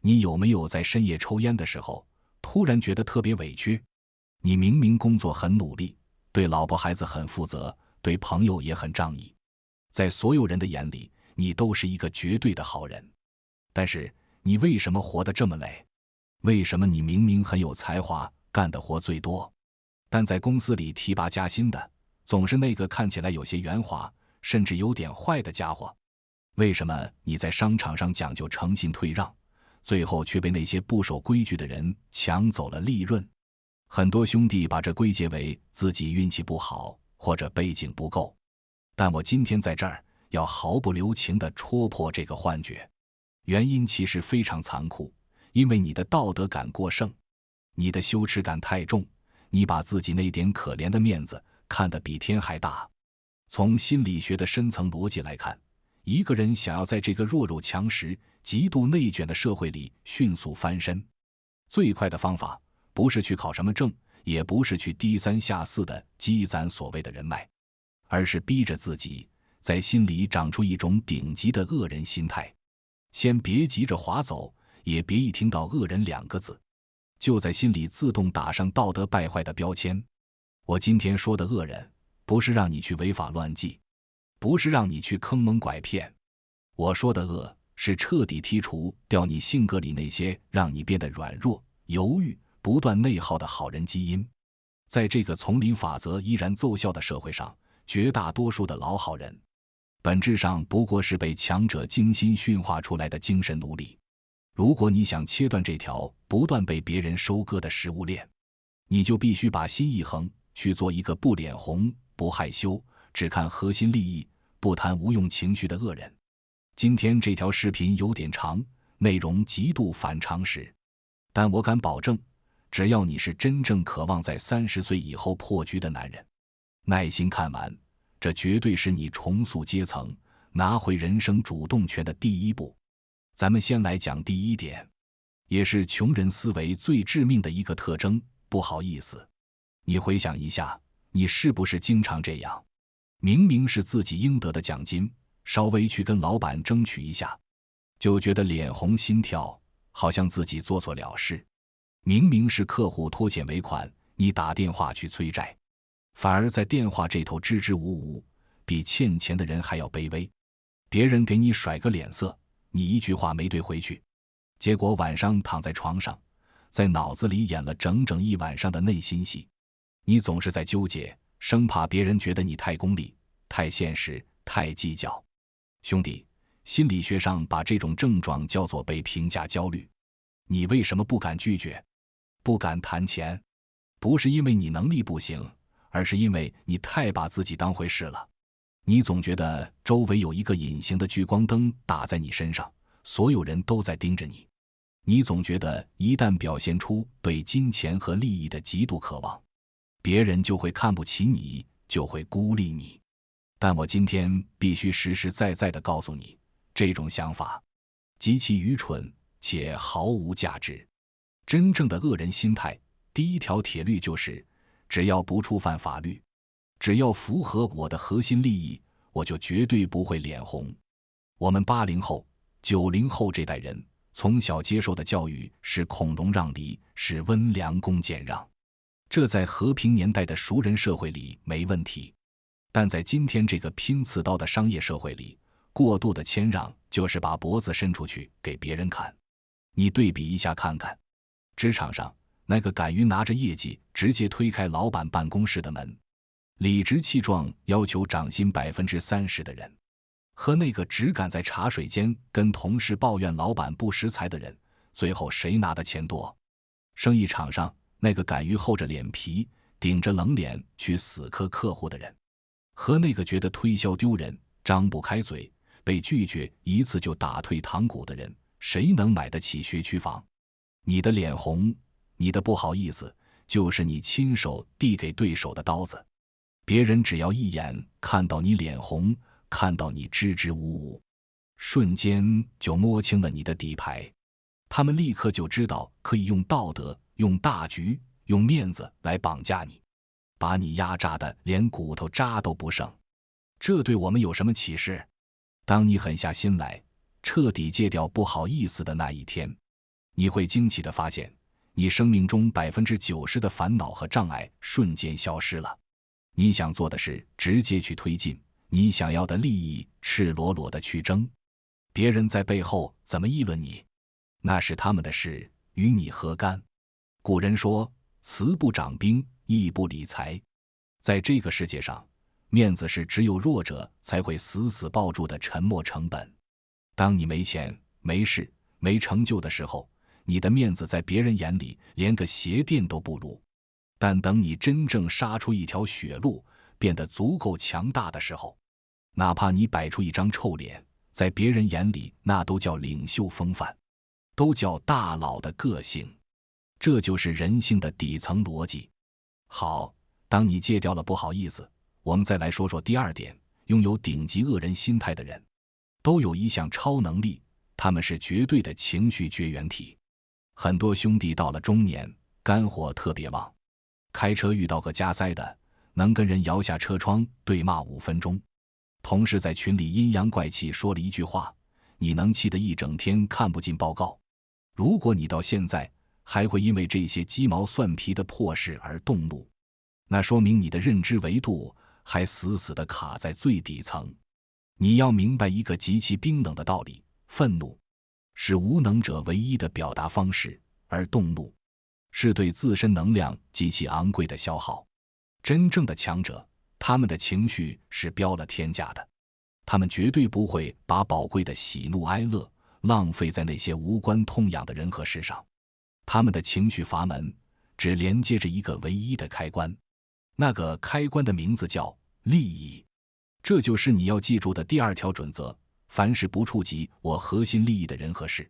你有没有在深夜抽烟的时候，突然觉得特别委屈？你明明工作很努力，对老婆孩子很负责，对朋友也很仗义，在所有人的眼里，你都是一个绝对的好人。但是你为什么活得这么累？为什么你明明很有才华，干的活最多，但在公司里提拔加薪的，总是那个看起来有些圆滑，甚至有点坏的家伙？为什么你在商场上讲究诚信退让，最后却被那些不守规矩的人抢走了利润？很多兄弟把这归结为自己运气不好，或者背景不够。但我今天在这儿要毫不留情地戳破这个幻觉。原因其实非常残酷，因为你的道德感过剩，你的羞耻感太重，你把自己那点可怜的面子看得比天还大。从心理学的深层逻辑来看，一个人想要在这个弱肉强食、极度内卷的社会里迅速翻身，最快的方法不是去考什么证，也不是去低三下四地积攒所谓的人脉，而是逼着自己在心里长出一种顶级的恶人心态。先别急着划走，也别一听到恶人2个字，就在心里自动打上道德败坏的标签。我今天说的恶人，不是让你去违法乱纪，不是让你去坑蒙拐骗，我说的恶，是彻底剔除掉你性格里那些让你变得软弱、犹豫、不断内耗的好人基因。在这个丛林法则依然奏效的社会上，绝大多数的老好人本质上不过是被强者精心驯化出来的精神奴隶。如果你想切断这条不断被别人收割的食物链，你就必须把心一横，去做一个不脸红、不害羞、只看核心利益、不谈无用情绪的恶人。今天这条视频有点长，内容极度反常识，但我敢保证，只要你是真正渴望在30岁以后破局的男人，耐心看完，这绝对是你重塑阶层、拿回人生主动权的第一步。咱们先来讲第一点，也是穷人思维最致命的一个特征，不好意思。你回想一下，你是不是经常这样？明明是自己应得的奖金，稍微去跟老板争取一下，就觉得脸红心跳，好像自己做错了事。明明是客户拖欠尾款，你打电话去催债，反而在电话这头支支吾吾，比欠钱的人还要卑微。别人给你甩个脸色，你一句话没对回去，结果晚上躺在床上，在脑子里演了整整1晚上的内心戏。你总是在纠结，生怕别人觉得你太功利、太现实、太计较。兄弟，心理学上把这种症状叫做被评价焦虑。你为什么不敢拒绝，不敢谈钱？不是因为你能力不行，而是因为你太把自己当回事了。你总觉得周围有一个隐形的聚光灯打在你身上，所有人都在盯着你。你总觉得一旦表现出对金钱和利益的极度渴望，别人就会看不起你，就会孤立你。但我今天必须实实在在地告诉你，这种想法极其愚蠢且毫无价值。真正的恶人心态，第一条铁律就是，只要不触犯法律，只要符合我的核心利益，我就绝对不会脸红。我们80后、90后这代人从小接受的教育是孔融让梨，是温良恭俭让，这在和平年代的熟人社会里没问题。但在今天这个拼刺刀的商业社会里，过度的谦让就是把脖子伸出去给别人看。你对比一下看看，职场上那个敢于拿着业绩直接推开老板办公室的门，理直气壮要求涨薪30%的人，和那个只敢在茶水间跟同事抱怨老板不识财的人，最后谁拿的钱多？生意场上那个敢于厚着脸皮顶着冷脸去死磕客户的人，和那个觉得推销丢人张不开嘴被拒绝一次就打退堂鼓的人，谁能买得起学区房？你的脸红，你的不好意思，就是你亲手递给对手的刀子。别人只要一眼看到你脸红，看到你支支吾吾，瞬间就摸清了你的底牌。他们立刻就知道可以用道德、用大局、用面子来绑架你，把你压榨的连骨头渣都不剩。这对我们有什么启示？当你狠下心来，彻底戒掉不好意思的那一天，你会惊奇地发现，你生命中90%的烦恼和障碍瞬间消失了。你想做的事直接去推进，你想要的利益赤裸裸地去争。别人在背后怎么议论你，那是他们的事，与你何干？古人说，慈不掌兵，义不理财。在这个世界上，面子是只有弱者才会死死抱住的沉没成本。当你没钱、没势、没成就的时候，你的面子在别人眼里连个鞋垫都不如。但等你真正杀出一条血路，变得足够强大的时候，哪怕你摆出一张臭脸，在别人眼里那都叫领袖风范，都叫大佬的个性。这就是人性的底层逻辑。好，当你戒掉了不好意思，我们再来说说第二点，拥有顶级恶人心态的人都有一项超能力，他们是绝对的情绪绝缘体。很多兄弟到了中年，肝火特别旺，开车遇到个加塞的，能跟人摇下车窗对骂5分钟。同事在群里阴阳怪气说了一句话，你能气得一整天看不进报告。如果你到现在还会因为这些鸡毛蒜皮的破事而动怒，那说明你的认知维度还死死地卡在最底层。你要明白一个极其冰冷的道理，愤怒是无能者唯一的表达方式，而动怒是对自身能量极其昂贵的消耗。真正的强者，他们的情绪是标了天价的，他们绝对不会把宝贵的喜怒哀乐浪费在那些无关痛痒的人和事上。他们的情绪阀门只连接着一个唯一的开关，那个开关的名字叫利益。这就是你要记住的第二条准则，凡是不触及我核心利益的人和事，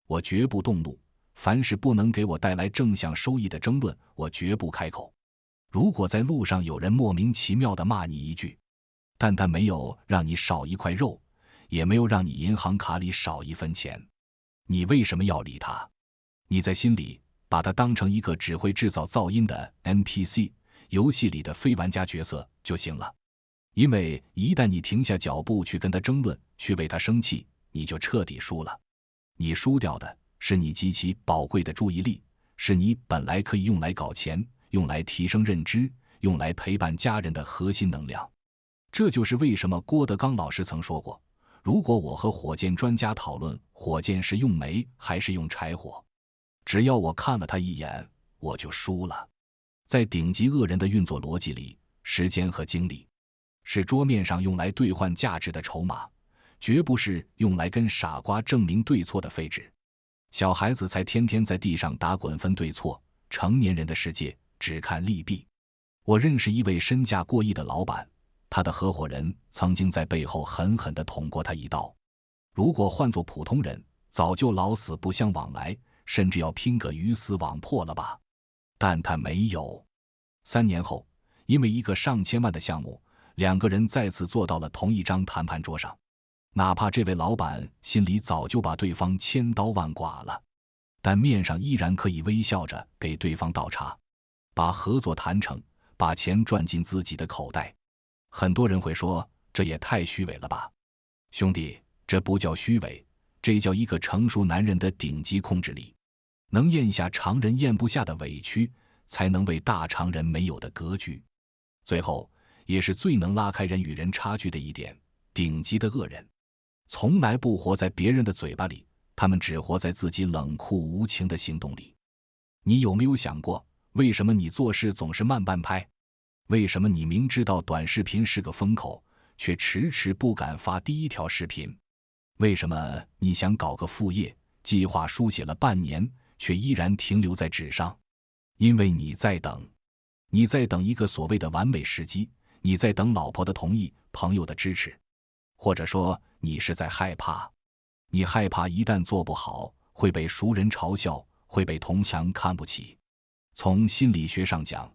我绝不动怒；凡是不能给我带来正向收益的争论，我绝不开口。如果在路上有人莫名其妙地骂你一句，但他没有让你少一块肉，也没有让你银行卡里少1分钱，你为什么要理他？你在心里把他当成一个只会制造噪音的 NPC， 游戏里的非玩家角色就行了。因为一旦你停下脚步去跟他争论，去为他生气，你就彻底输了。你输掉的是你极其宝贵的注意力，是你本来可以用来搞钱、用来提升认知、用来陪伴家人的核心能量。这就是为什么郭德纲老师曾说过，如果我和火箭专家讨论火箭是用煤还是用柴火，只要我看了他一眼，我就输了。在顶级恶人的运作逻辑里，时间和精力是桌面上用来兑换价值的筹码，绝不是用来跟傻瓜证明对错的废纸。小孩子才天天在地上打滚分对错，成年人的世界只看利弊。我认识一位身价过亿的老板，他的合伙人曾经在背后狠狠地捅过他一刀。如果换作普通人，早就老死不相往来，甚至要拼个鱼死网破了吧。但他没有。3年后，因为一个上千万的项目，2个人再次坐到了同一张谈判桌上。哪怕这位老板心里早就把对方千刀万剐了，但面上依然可以微笑着给对方倒茶，把合作谈成，把钱赚进自己的口袋。很多人会说，这也太虚伪了吧。兄弟，这不叫虚伪，这叫一个成熟男人的顶级控制力。能咽下常人咽不下的委屈，才能为大常人没有的格局。最后，也是最能拉开人与人差距的一点，顶级的恶人从来不活在别人的嘴巴里，他们只活在自己冷酷无情的行动里。你有没有想过，为什么你做事总是慢半拍？为什么你明知道短视频是个风口，却迟迟不敢发第一条视频？为什么你想搞个副业，计划书写了半年，却依然停留在纸上？因为你在等，你在等一个所谓的完美时机，你在等老婆的同意，朋友的支持，或者说你是在害怕。你害怕一旦做不好，会被熟人嘲笑，会被同乡看不起。从心理学上讲，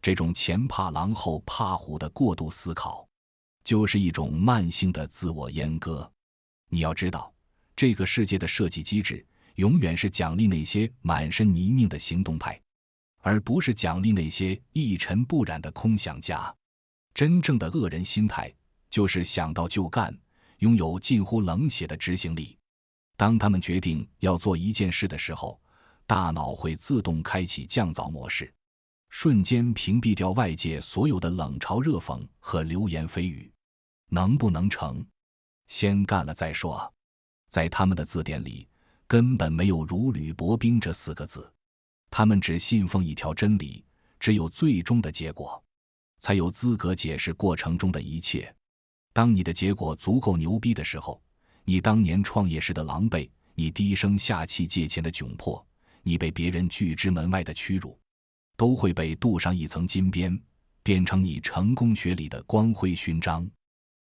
这种前怕狼后怕虎的过度思考，就是一种慢性的自我阉割。你要知道，这个世界的设计机制永远是奖励那些满身泥泞的行动派，而不是奖励那些一尘不染的空想家。真正的恶人心态就是想到就干，拥有近乎冷血的执行力。当他们决定要做一件事的时候，大脑会自动开启降噪模式，瞬间屏蔽掉外界所有的冷嘲热讽和流言蜚语。能不能成？先干了再说。在他们的字典里，根本没有如履薄冰这4个字。他们只信奉一条真理，只有最终的结果，才有资格解释过程中的一切。当你的结果足够牛逼的时候，你当年创业时的狼狈，你低声下气借钱的窘迫，你被别人拒之门外的屈辱，都会被镀上一层金边，变成你成功学里的光辉勋章。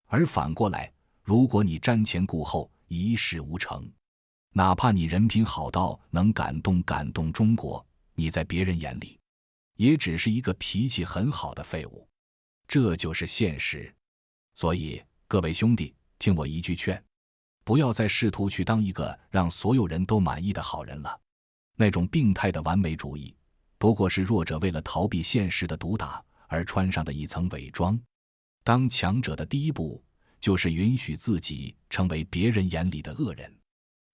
而反过来，如果你瞻前顾后，一事无成，哪怕你人品好到能感动中国，你在别人眼里也只是一个脾气很好的废物。这就是现实。所以各位兄弟，听我一句劝，不要再试图去当一个让所有人都满意的好人了。那种病态的完美主义，不过是弱者为了逃避现实的毒打而穿上的一层伪装。当强者的第一步，就是允许自己成为别人眼里的恶人，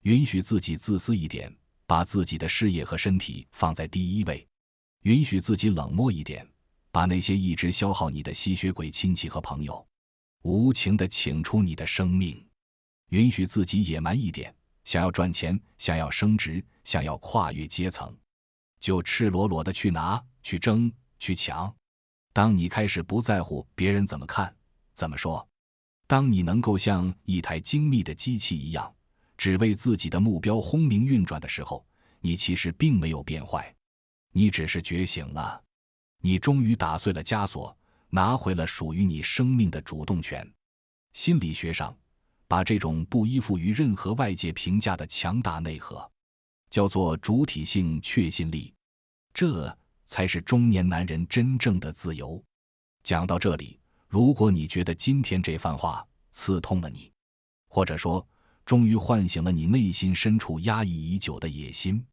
允许自己自私一点，把自己的事业和身体放在第一位，允许自己冷漠一点，把那些一直消耗你的吸血鬼亲戚和朋友无情地请出你的生命，允许自己野蛮一点，想要赚钱，想要升职，想要跨越阶层，就赤裸裸地去拿，去争，去抢。当你开始不在乎别人怎么看，怎么说，当你能够像一台精密的机器一样，只为自己的目标轰鸣运转的时候，你其实并没有变坏，你只是觉醒了。你终于打碎了枷锁，拿回了属于你生命的主动权。心理学上，把这种不依附于任何外界评价的强大内核，叫做主体性确信力。这才是中年男人真正的自由。讲到这里，如果你觉得今天这番话刺痛了你，或者说终于唤醒了你内心深处压抑已久的野心，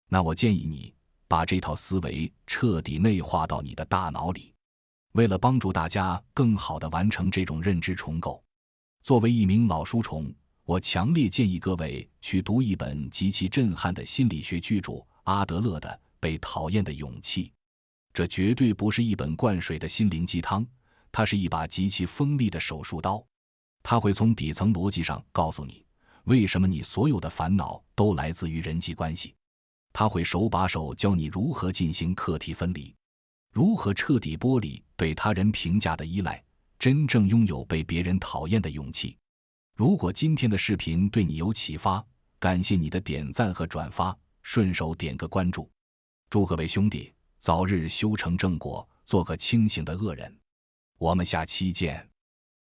那我建议你把这套思维彻底内化到你的大脑里。为了帮助大家更好地完成这种认知重构，作为一名老书虫，我强烈建议各位去读一本极其震撼的心理学巨著阿德勒的《被讨厌的勇气》。这绝对不是一本灌水的心灵鸡汤，它是一把极其锋利的手术刀。它会从底层逻辑上告诉你，为什么你所有的烦恼都来自于人际关系。它会手把手教你如何进行课题分离，如何彻底剥离对他人评价的依赖，真正拥有被别人讨厌的勇气。如果今天的视频对你有启发，感谢你的点赞和转发，顺手点个关注。祝各位兄弟早日修成正果，做个清醒的恶人。我们下期见。